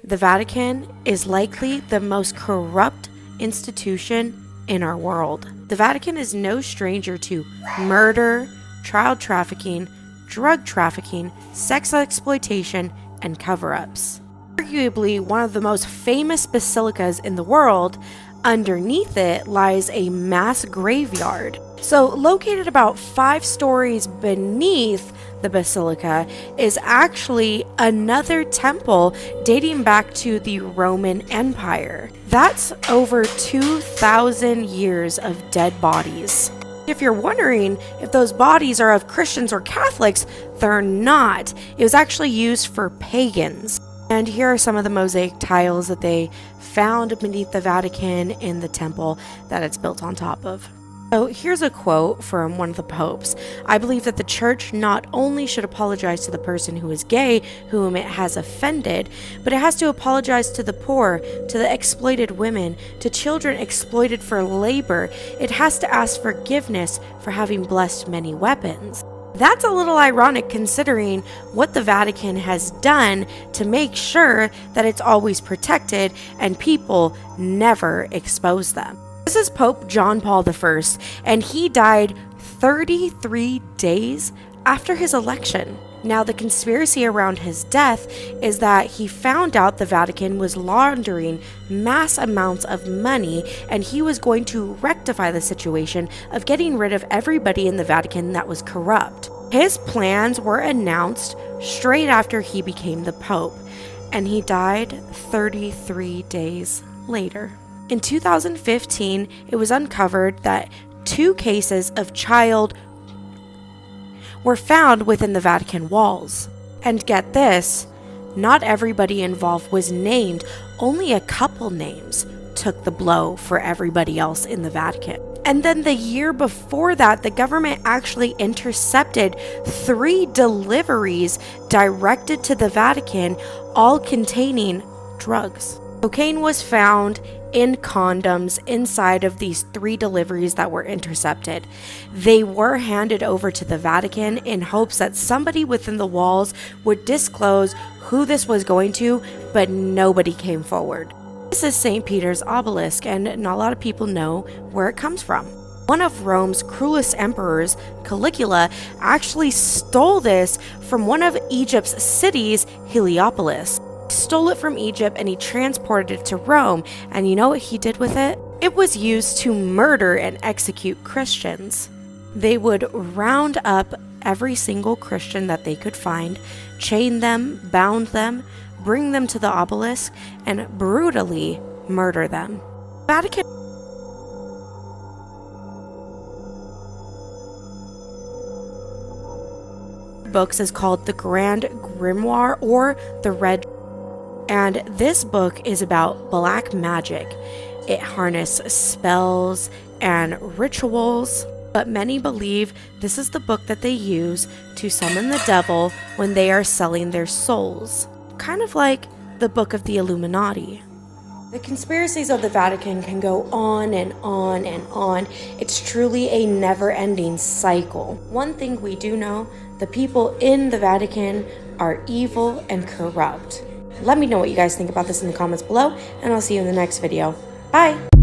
the Vatican is likely the most corrupt institution in our world. The Vatican is no stranger to murder, child trafficking, drug trafficking, sex exploitation, and cover-ups. Arguably one of the most famous basilicas in the world, underneath it lies a mass graveyard. So located about 5 stories beneath the basilica is actually another temple dating back to the Roman Empire. That's over 2,000 years of dead bodies. If you're wondering if those bodies are of Christians or Catholics, they're not. It was actually used for pagans. And here are some of the mosaic tiles that they found beneath the Vatican in the temple that it's built on top of. So here's a quote from one of the popes. "I believe that the church not only should apologize to the person who is gay, whom it has offended, but it has to apologize to the poor, to the exploited women, to children exploited for labor. It has to ask forgiveness for having blessed many weapons." That's a little ironic considering what the Vatican has done to make sure that it's always protected and people never expose them. This is Pope John Paul I, and he died 33 days after his election. Now, the conspiracy around his death is that he found out the Vatican was laundering mass amounts of money, and he was going to rectify the situation of getting rid of everybody in the Vatican that was corrupt. His plans were announced straight after he became the Pope, and he died 33 days later. In 2015, it was uncovered that 2 cases of child were found within the Vatican walls. And get this, not everybody involved was named, only a couple names took the blow for everybody else in the Vatican. And then the year before that, the government actually intercepted 3 deliveries directed to the Vatican, all containing drugs. Cocaine was found in condoms inside of these 3 deliveries that were intercepted. They were handed over to the Vatican in hopes that somebody within the walls would disclose who this was going to, but nobody came forward. This is St. Peter's obelisk, and not a lot of people know where it comes from. One of Rome's cruelest emperors, Caligula, actually stole this from one of Egypt's cities, Heliopolis. He stole it from Egypt and he transported it to Rome, and you know what he did with it? It was used to murder and execute Christians. They would round up every single Christian that they could find, chain them, bound them, bring them to the obelisk, and brutally murder them. Vatican books is called the Grand Grimoire or the Red, and this book is about black magic. It harnesses spells and rituals, but many believe this is the book that they use to summon the devil when they are selling their souls. Kind of like the Book of the Illuminati. The conspiracies of the Vatican can go on and on and on. It's truly a never-ending cycle. One thing we do know, the people in the Vatican are evil and corrupt. Let me know what you guys think about this in the comments below, and I'll see you in the next video. Bye!